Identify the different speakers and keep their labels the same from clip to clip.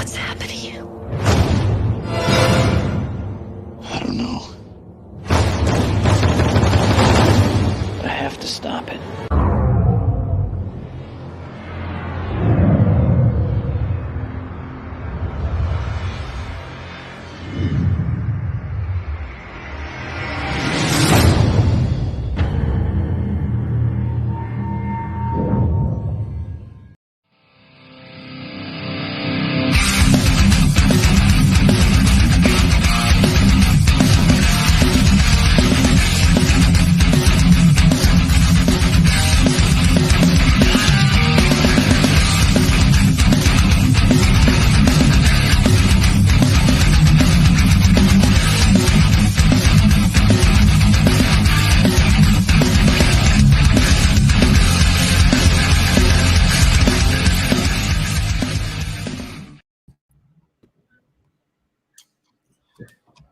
Speaker 1: What's happened to you?
Speaker 2: I don't know. But I have to stop it.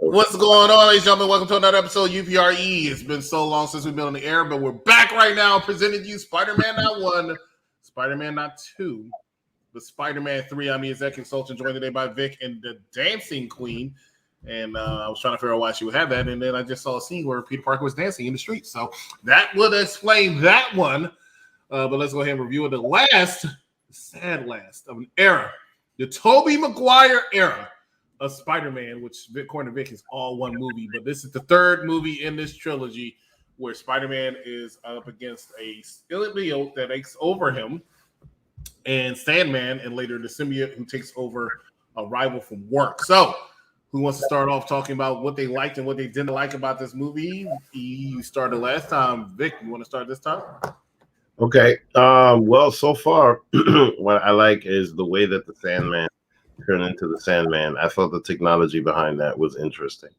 Speaker 3: What's going on, ladies and gentlemen? Welcome to another episode of UPRE. It's been so long since we've been on the air, but we're back right now presenting you Spider-Man not 1, Spider-Man not 2, but Spider-Man 3. I'm the executive consultant, joined today by Vic and the Dancing Queen. And I was trying to figure out why she would have that, and then I just saw a scene where Peter Parker was dancing in the street. So that would explain that one. But let's go ahead and review it. The sad last of an era, the Toby Maguire era of Spider-Man, which according to Vic is all one movie, but this is the third movie in this trilogy where Spider-Man is up against a symbiote that takes over him, and Sandman, and later the symbiote who takes over a rival from work. So, who wants to start off talking about what they liked and what they didn't like about this movie? You started last time. Vic, you want to start this time?
Speaker 4: Okay. Well, so far, what I like is the way that the Sandman turned into the Sandman. I thought the technology behind that was interesting.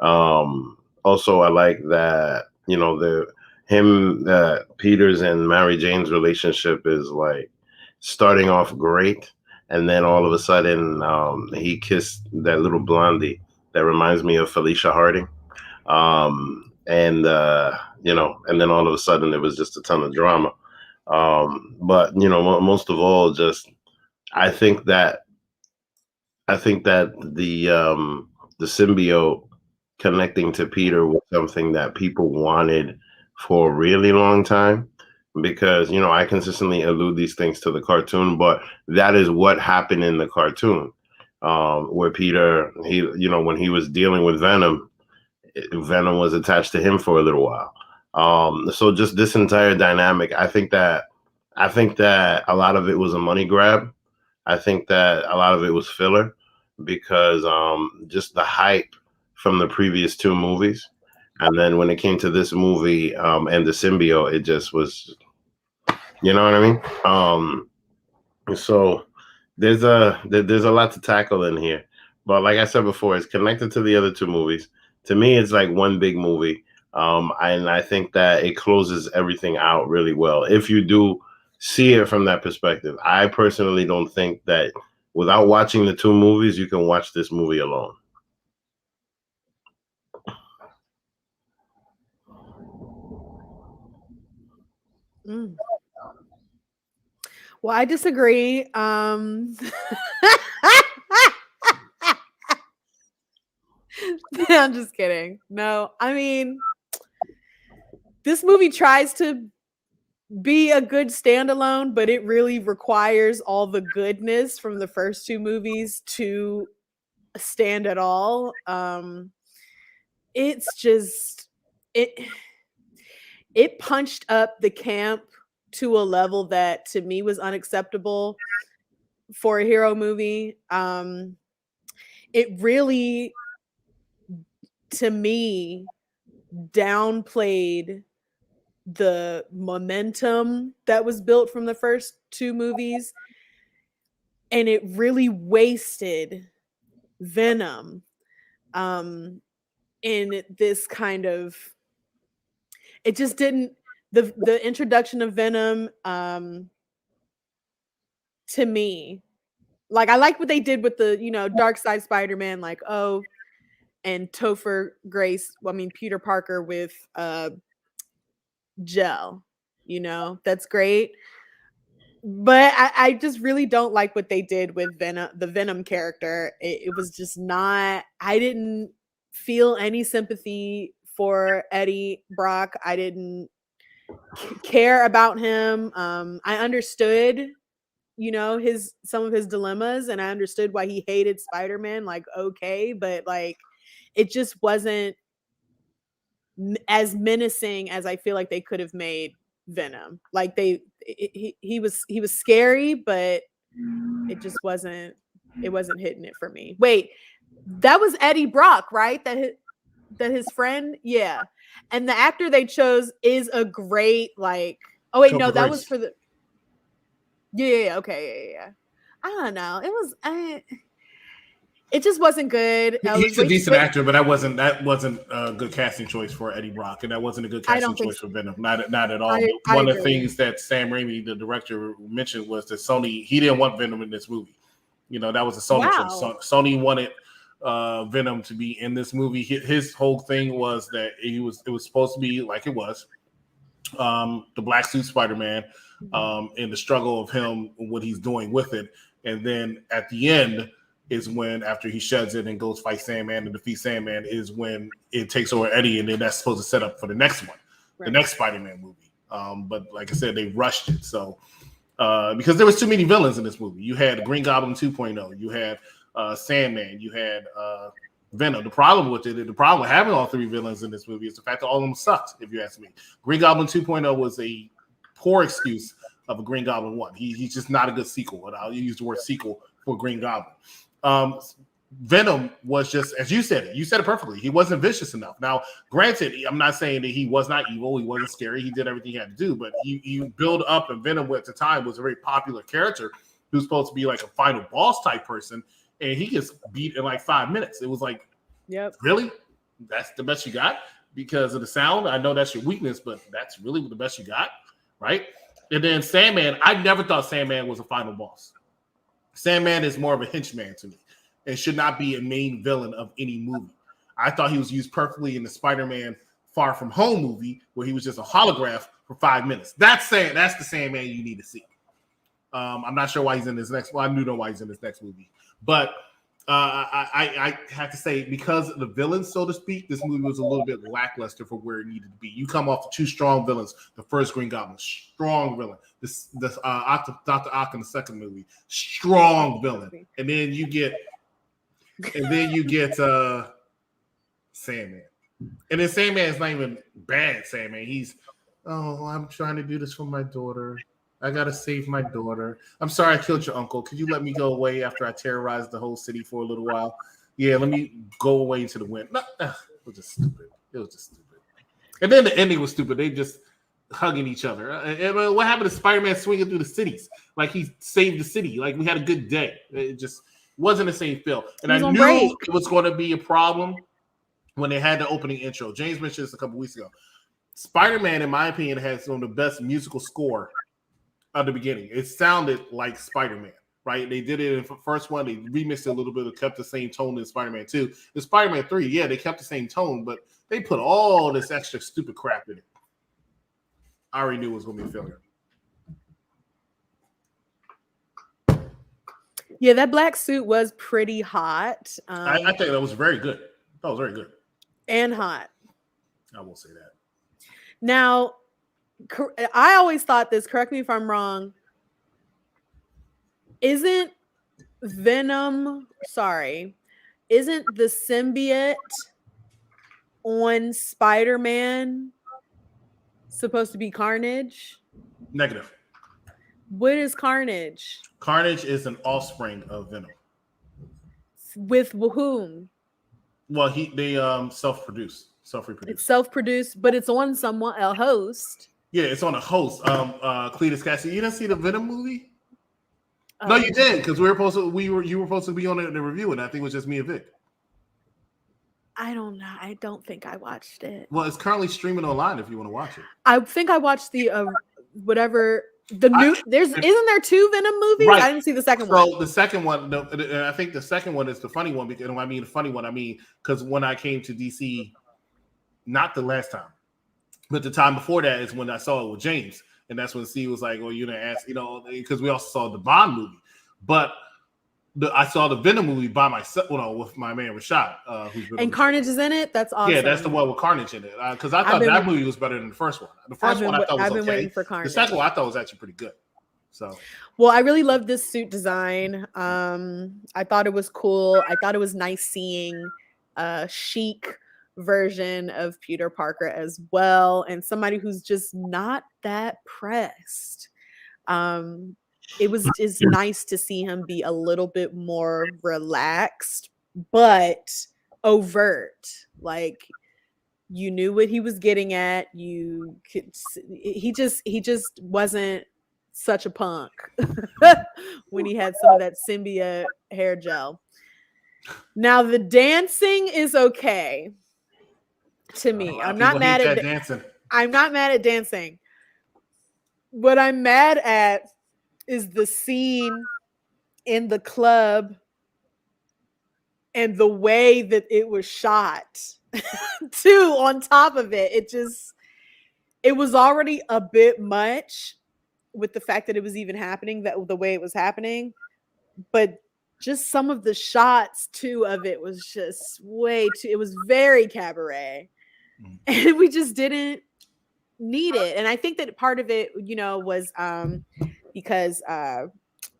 Speaker 4: Also, I like that, you know, Peter's and Mary Jane's relationship is like starting off great, and then all of a sudden he kissed that little blondie that reminds me of Felicia Harding. And then all of a sudden it was just a ton of drama. But you know, most of all, just I think that the symbiote connecting to Peter was something that people wanted for a really long time, because, you know, I consistently allude these things to the cartoon, but that is what happened in the cartoon, where Peter, when he was dealing with Venom was attached to him for a little while. So just this entire dynamic, I think that a lot of it was a money grab. I think that a lot of it was filler, because just the hype from the previous two movies, and then when it came to this movie and the symbiote, it just was, you know what I mean? So there's a lot to tackle in here, but like I said before, it's connected to the other two movies. To me, it's like one big movie, and I think that it closes everything out really well if you do see it from that perspective. I personally don't think that without watching the two movies, you can watch this movie alone.
Speaker 5: Well, I disagree. I'm just kidding. No, I mean, this movie tries to be a good standalone, but it really requires all the goodness from the first two movies to stand at all. It's just it punched up the camp to a level that to me was unacceptable for a hero movie. It really, to me, downplayed the momentum that was built from the first two movies, and it really wasted Venom in this kind of, it just didn't, the introduction of Venom to me, like, I like what they did with the, Dark Side Spider-Man, like, and Peter Parker with gel, that's great. But I just really don't like what they did with Venom, the Venom character. It was just not. I didn't feel any sympathy for Eddie Brock. I didn't care about him. I understood, some of his dilemmas, and I understood why he hated Spider-Man. Like, okay, but like, it just wasn't as menacing as I feel like they could have made Venom. Like he was scary, but it just wasn't hitting it for me. Wait, that was Eddie Brock, right? That his friend, yeah. And the actor they chose is a great like. Oh wait, no, that was for the. Yeah, okay, yeah. I don't know. It just wasn't good.
Speaker 3: He's a decent actor, but that wasn't a good casting choice for Eddie Brock, and that wasn't a good casting choice for Venom. Not at all. One of the things that Sam Raimi, the director, mentioned was that Sony, he didn't want Venom in this movie. That was a Sony choice. Sony wanted Venom to be in this movie. His whole thing was that it was supposed to be like it was the black suit Spider-Man, and the struggle of him, what he's doing with it, and then at the end is when, after he sheds it and goes fight Sandman and defeat Sandman, is when it takes over Eddie, and then that's supposed to set up for the next one, the next Spider-Man movie. But like I said, they rushed it. So because there was too many villains in this movie. You had Green Goblin 2.0, you had Sandman, you had Venom. The problem with having all three villains in this movie is the fact that all of them sucked, if you ask me. Green Goblin 2.0 was a poor excuse of a Green Goblin 1. He's just not a good sequel. And I'll use the word sequel for Green Goblin. Venom was just, as you said it perfectly. He wasn't vicious enough. Now, granted, I'm not saying that he was not evil. He wasn't scary. He did everything he had to do, but you build up, and Venom at the time was a very popular character who was supposed to be like a final boss type person, and he gets beat in like 5 minutes. It was like, yep, really? That's the best you got? Because of the sound? I know that's your weakness, but that's really the best you got, right? And then Sandman, I never thought Sandman was a final boss. Sandman is more of a henchman to me and should not be a main villain of any movie. I thought he was used perfectly in the Spider-Man Far From Home movie, where he was just a holograph for 5 minutes. That's the Sandman you need to see. I'm not sure why he's in this next. Well, I do know why he's in this next movie, but I have to say, because of the villains, so to speak, this movie was a little bit lackluster for where it needed to be. You come off two strong villains. The first Green Goblin, strong villain. This Dr. Ock in the second movie, strong villain. And then you get Sandman. And then Sandman is not even bad. Sandman, he's, I'm trying to do this for my daughter. I gotta save my daughter. I'm sorry I killed your uncle. Could you let me go away after I terrorized the whole city for a little while? Yeah, let me go away into the wind. It was just stupid. And then the ending was stupid. They just hugging each other. And what happened to Spider-Man swinging through the cities? Like he saved the city. Like we had a good day. It just wasn't the same feel. And I knew it was going to be a problem when they had the opening intro. James mentioned this a couple weeks ago. Spider-Man, in my opinion, has some of the best musical score at the beginning. It sounded like Spider-Man, right? They did it in the first one. They remixed it a little bit. It kept the same tone as Spider-Man 2. In Spider-Man 3, yeah, they kept the same tone, but they put all this extra stupid crap in it. I already knew it was going to be a failure.
Speaker 5: Yeah, that black suit was pretty hot.
Speaker 3: I think that was very good. That was very good.
Speaker 5: And hot.
Speaker 3: I will say that.
Speaker 5: Now, I always thought this, correct me if I'm wrong, isn't the symbiote on Spider-Man supposed to be Carnage?
Speaker 3: Negative.
Speaker 5: What is Carnage?
Speaker 3: Carnage is an offspring of Venom.
Speaker 5: With whom?
Speaker 3: Well, they self-reproduce.
Speaker 5: It's self-produced, but it's on a host.
Speaker 3: Yeah, it's on a host. Cletus Cassidy. You didn't see the Venom movie? No, you didn't, because you were supposed to be on the review, and I think it was just me and Vic.
Speaker 5: I don't know. I don't think I watched it.
Speaker 3: Well, it's currently streaming online if you want to watch it.
Speaker 5: I think I watched the whatever the new. Isn't there two Venom movies? Right. I didn't see the second one.
Speaker 3: So the second one, I think the second one is the funny one. Because I mean the funny one. I mean because when I came to DC, not the last time, but the time before that is when I saw it with James. and that's when Steve was like, "Well, you didn't ask," because we also saw the Bond movie, but I saw the Venom movie by myself, with my man Rashad, who's been.
Speaker 5: And Carnage is in it. That's awesome.
Speaker 3: Yeah, that's the one with Carnage in it. Because I thought that movie was better than the first one. The first one I thought was okay.
Speaker 5: Waiting for Carnage.
Speaker 3: The second one I thought was actually pretty good. So,
Speaker 5: well, I really loved this suit design. I thought it was cool. I thought it was nice seeing a chic version of Peter Parker as well, and somebody who's just not that pressed. It was just nice to see him be a little bit more relaxed, but overt. Like, you knew what he was getting at. You could. He just wasn't such a punk when he had some of that symbiote hair gel. Now the dancing is okay to me. I'm not mad at
Speaker 3: dancing.
Speaker 5: I'm not mad at dancing. What I'm mad at is the scene in the club and the way that it was shot. Too, on top of it, it was already a bit much with the fact that it was even happening, that the way it was happening, but just some of the shots too of it was just way too, it was very cabaret, and we just didn't need it. And I think that part of it, was because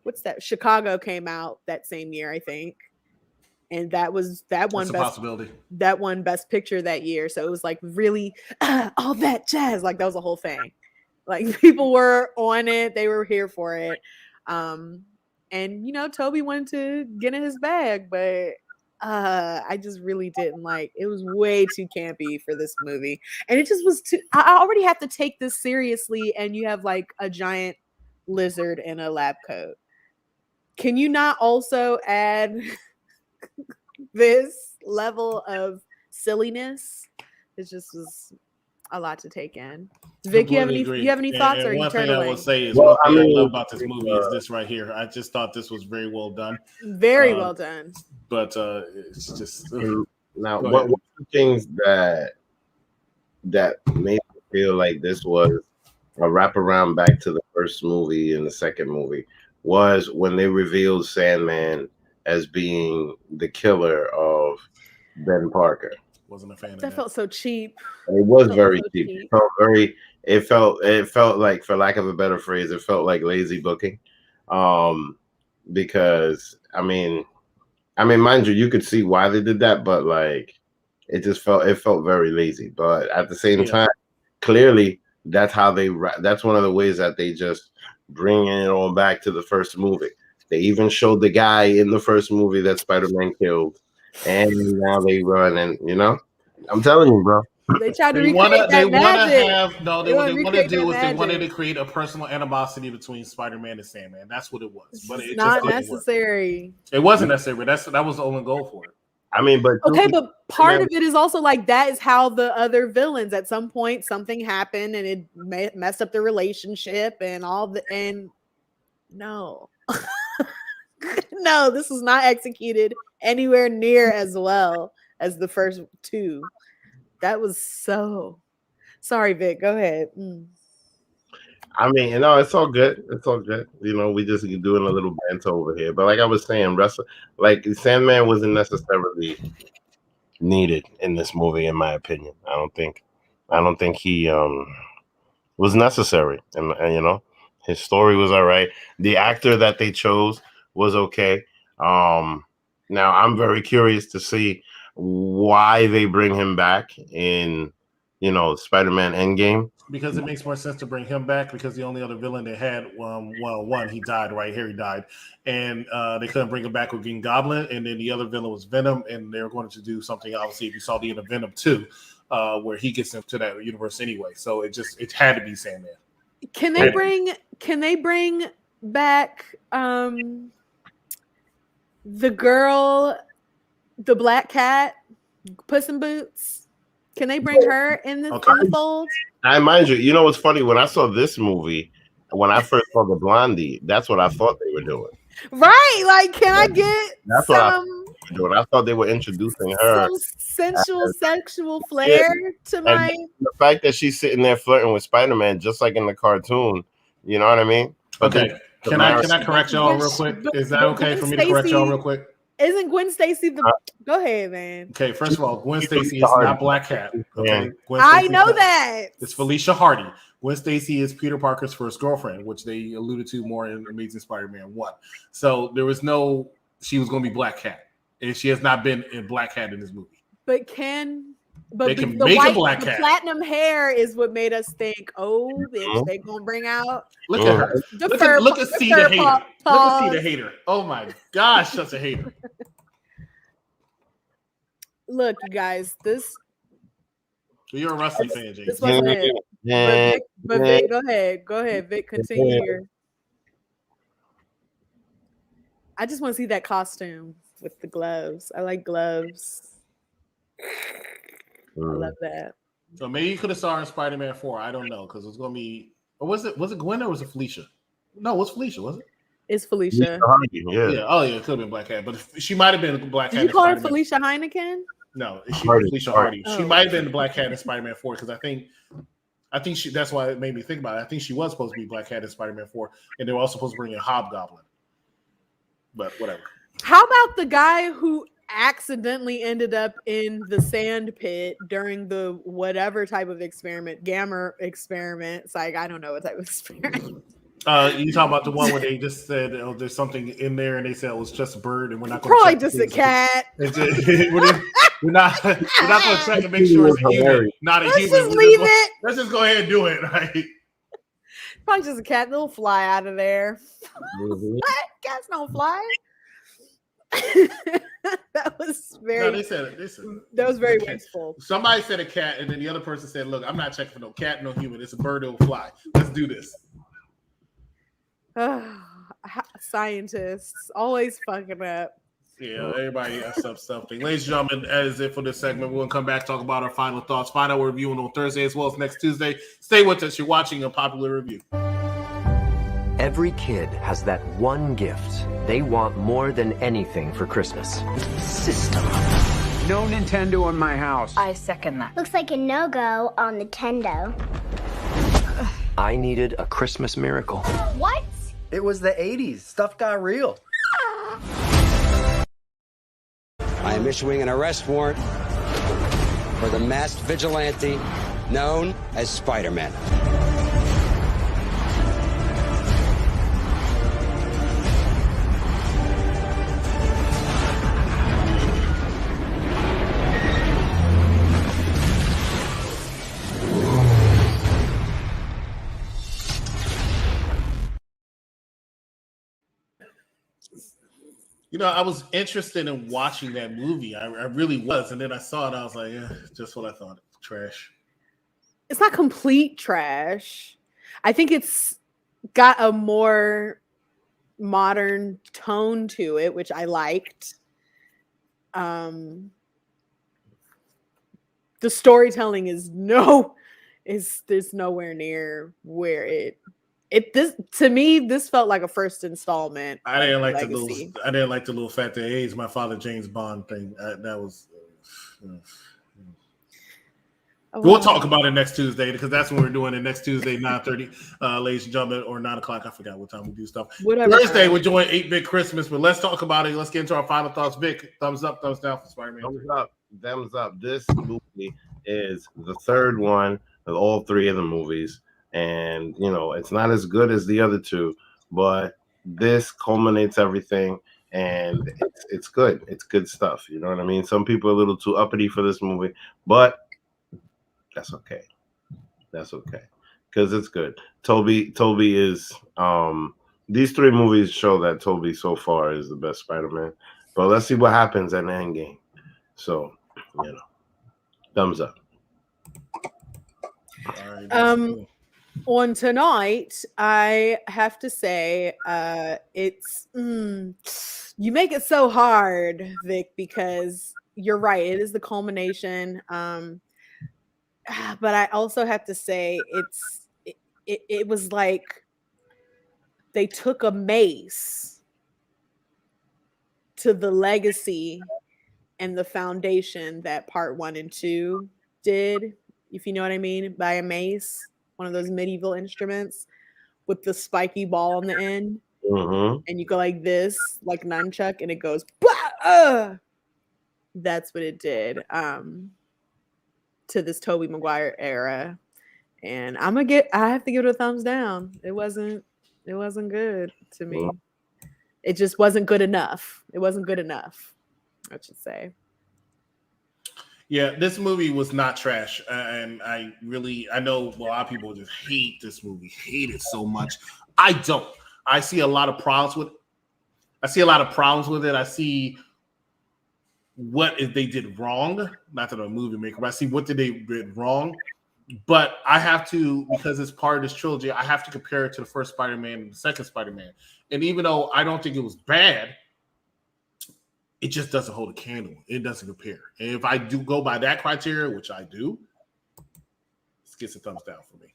Speaker 5: what's that? Chicago came out that same year, I think. And that won Best Picture that year. So it was like really all that jazz. Like that was a whole thing. Like people were on it. They were here for it. And Toby wanted to get in his bag, but I just really didn't like. It was way too campy for this movie. And it just was too. I already have to take this seriously, and you have like a giant lizard in a lab coat. Can you not also add this level of silliness? It just was a lot to take in. Vic, you have any thoughts?
Speaker 3: And
Speaker 5: or
Speaker 3: one
Speaker 5: you turn
Speaker 3: thing
Speaker 5: away?
Speaker 3: I will say is what I love about this movie is this right here. I just thought this was very well done.
Speaker 5: Very well done.
Speaker 3: But it's just
Speaker 4: now one of the things that made me feel like this was a wraparound back to the first movie and the second movie was when they revealed Sandman as being the killer of Ben Parker.
Speaker 3: Wasn't a fan of
Speaker 5: that. Felt so cheap.
Speaker 4: It was very cheap. It felt like, for lack of a better phrase, it felt like lazy booking. Because I mean, mind you could see why they did that, but like it felt very lazy. But at the same time, clearly that's one of the ways that they just bring it on back to the first movie. They even showed the guy in the first movie that Spider-Man killed, and now they run, and I'm telling you, bro.
Speaker 5: They tried to recreate that magic.
Speaker 3: What they wanted to create a personal animosity between Spider-Man and Sandman. That's what it was. But it's
Speaker 5: not necessary.
Speaker 3: It wasn't necessary, but that was the only goal for it.
Speaker 4: I mean, but
Speaker 5: part of it is also like that is how the other villains, at some point something happened and it messed up the relationship and no. No, this was not executed anywhere near as well as the first two. That was so. Sorry, Vic. Go ahead.
Speaker 4: I mean, it's all good. It's all good. We just doing a little banter over here. But like I was saying, like Sandman wasn't necessarily needed in this movie, in my opinion. I don't think he was necessary. And his story was all right. The actor that they chose was okay. Now I'm very curious to see why they bring him back in, Spider-Man Endgame.
Speaker 3: Because it makes more sense to bring him back, because the only other villain they had, one, he died, right? Harry died. And they couldn't bring him back with Green Goblin. And then the other villain was Venom. And they were going to do something, obviously, if you saw the end of Venom 2, where he gets into that universe anyway. So it had to be Sandman.
Speaker 5: Can they bring back the girl, the black cat, Puss in Boots? Can they bring her in the fold?
Speaker 4: I mind you, what's funny? When I saw this movie, when I first saw the Blondie, that's what I thought they were doing.
Speaker 5: Right? Like, can I get
Speaker 4: were doing. I thought they were introducing her.
Speaker 5: Some sensual, sexual
Speaker 4: Yeah.
Speaker 5: flair to
Speaker 4: And
Speaker 5: my.
Speaker 4: the fact that she's sitting there flirting with Spider-Man, just like in the cartoon, you know what I mean? But
Speaker 3: Okay,
Speaker 4: then
Speaker 3: can I correct y'all real quick? Is that okay for me to correct y'all real quick?
Speaker 5: Isn't Gwen Stacy the? Go ahead, man.
Speaker 3: Okay, first of all, Gwen
Speaker 4: She's
Speaker 3: Stacy
Speaker 4: Felicia
Speaker 3: is not
Speaker 4: Hardy.
Speaker 3: Black Cat. Okay, Gwen
Speaker 5: I
Speaker 3: Stacy
Speaker 5: know
Speaker 3: is not-
Speaker 5: that.
Speaker 3: It's Felicia Hardy. Gwen Stacy is Peter Parker's first girlfriend, which they alluded to more in Amazing Spider-Man 1. So there was no, she was going to be Black Cat. And she has not been in Black Cat in this movie.
Speaker 5: But
Speaker 3: They can make a Black Cat.
Speaker 5: Platinum hair is what made us think, oh, bitch, they gonna bring out.
Speaker 3: Look at her. Look at C the hater. Look at C the hater. Oh my gosh, such a hater.
Speaker 5: Look, you guys, this.
Speaker 3: You're a wrestling fan, James.
Speaker 5: This wasn't it. But Vic, go ahead, Vic, continue here. I just want to see that costume with the gloves. I like gloves. I love that.
Speaker 3: So maybe you could have saw her in Spider-Man 4. I don't know, because it's gonna be, or was it Gwen or was it Felicia? No, it was Felicia, was it?
Speaker 5: It's Felicia.
Speaker 3: Yeah. Oh yeah, it could have been Black Cat, but she might have been Black Cat.
Speaker 5: Did you call her Felicia Heineken?
Speaker 3: No, Felicia Hardy.
Speaker 5: Oh.
Speaker 3: She might have been the Black Cat in Spider-Man 4 because I think she. That's why it made me think about it. I think she was supposed to be Black Cat in Spider-Man 4, and they were also supposed to bring in Hobgoblin. But whatever.
Speaker 5: How about the guy who accidentally ended up in the sand pit during the whatever type of experiment, gamma experiment? It's like, I don't know what type of experiment.
Speaker 3: You talk about the one where they just said, "Oh, there's something in there," and they said it was just a bird, and we're not going to
Speaker 5: probably just a cat.
Speaker 3: We're not going to check and make sure it's a human, not a human.
Speaker 5: Let's just leave it.
Speaker 3: Let's just go ahead and do it, right?
Speaker 5: Probably just a cat. They'll fly out of there. What? Cats don't fly. That was very.
Speaker 3: No, they said it.
Speaker 5: That was very wasteful.
Speaker 3: Somebody said a cat, and then the other person said, "Look, I'm not checking for no cat, no human. It's a bird that will fly. Let's do this."
Speaker 5: Scientists always fucking up.
Speaker 3: Yeah, everybody has up something. Ladies and gentlemen, that is it for this segment. We're going to come back, talk about our final thoughts. Find out we're reviewing on Thursday as well as next Tuesday. Stay with us. You're watching a popular review.
Speaker 1: Every kid has that one gift they want more than anything for Christmas. System.
Speaker 6: No Nintendo in my house.
Speaker 7: I second that.
Speaker 8: Looks like a no-go on Nintendo.
Speaker 1: I needed a Christmas miracle.
Speaker 7: What?
Speaker 6: It was the 80s. Stuff got real.
Speaker 9: I am issuing an arrest warrant for the masked vigilante known as Spider-Man.
Speaker 3: You know, I was interested in watching that movie. I really was. And then I saw it. I was like, yeah, just what I thought. Trash.
Speaker 5: It's not complete trash. I think it's got a more modern tone to it, which I liked. The storytelling is there's nowhere near where to me this felt like a first installment.
Speaker 3: I didn't like the little fact that hey, it's my father James Bond thing. That was we'll talk about it next Tuesday because that's when we're doing it next Tuesday, 9:30, ladies and gentlemen, or 9 o'clock. I forgot what time we do stuff.
Speaker 5: Whatever.
Speaker 3: Thursday, we're doing 8-Bit Christmas, but let's talk about it. Let's get into our final thoughts. Vic, thumbs up, thumbs down for Spider-Man.
Speaker 4: Thumbs up. This movie is the third one of all three of the movies. And, you know, it's not as good as the other two, but this culminates everything. And it's good. It's good stuff. You know what I mean? Some people are a little too uppity for this movie, but that's okay. That's okay. Because it's good. Toby is these three movies show that Toby so far is the best Spider-Man. But let's see what happens at the end game. So, you know, thumbs up.
Speaker 3: All right,
Speaker 5: on tonight, I have to say, it's you make it so hard, Vic, because you're right. It is the culmination. But I also have to say, it was like they took a mace to the legacy and the foundation that part 1 and 2 did, if you know what I mean, by a mace, one of those medieval instruments with the spiky ball on the end.
Speaker 4: Mm-hmm.
Speaker 5: And you go like this, like nunchuck, and it goes, bah! That's what it did to this Toby Maguire era. And I have to give it a thumbs down. It wasn't good to me. It just wasn't good enough. It wasn't good enough, I should say.
Speaker 3: Yeah, this movie was not trash. And I know a lot of people just hate this movie, hate it so much. I don't. I see a lot of problems with it. I see what they did wrong. Not that I'm a movie maker, but I see what they did wrong. But I have to, because it's part of this trilogy, I have to compare it to the first Spider-Man and the second Spider-Man. And even though I don't think it was bad, it just doesn't hold a candle. It doesn't compare. And if I do go by that criteria, which I do, this gets a thumbs down for me.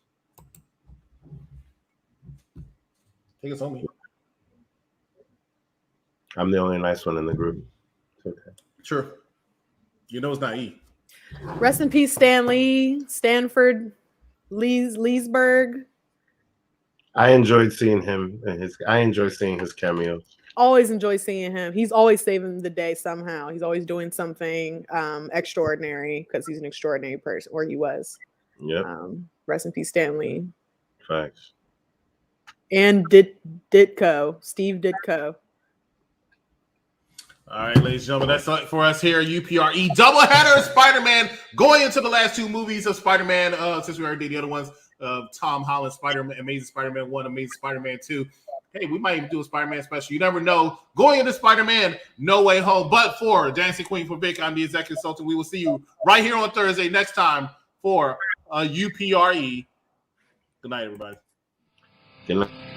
Speaker 3: Take us home, me.
Speaker 4: I'm the only nice one in the group. It's okay.
Speaker 3: Sure. You know it's not E.
Speaker 5: Rest in peace, Stan Lee, Stanford, Leesburg.
Speaker 4: I enjoyed seeing him. I enjoy seeing his cameos.
Speaker 5: Always enjoy seeing him. He's always saving the day somehow. He's always doing something extraordinary because he's an extraordinary person, or he was.
Speaker 4: Yep.
Speaker 5: Rest in peace, Stan Lee.
Speaker 4: Facts.
Speaker 5: And Ditko, Steve Ditko.
Speaker 3: All right, ladies and gentlemen, that's it for us here at UPRE. Doubleheader Spider-Man going into the last 2 movies of Spider-Man. Since we already did the other ones, Tom Holland, Spider-Man, Amazing Spider-Man 1, Amazing Spider-Man 2. Hey, we might even do a Spider-Man special. You never know. Going into Spider-Man No Way Home. But for Dancing Queen, for Vic, I'm the executive consultant. We will see you right here on Thursday next time for UPRE. Good night, everybody.
Speaker 4: Good night.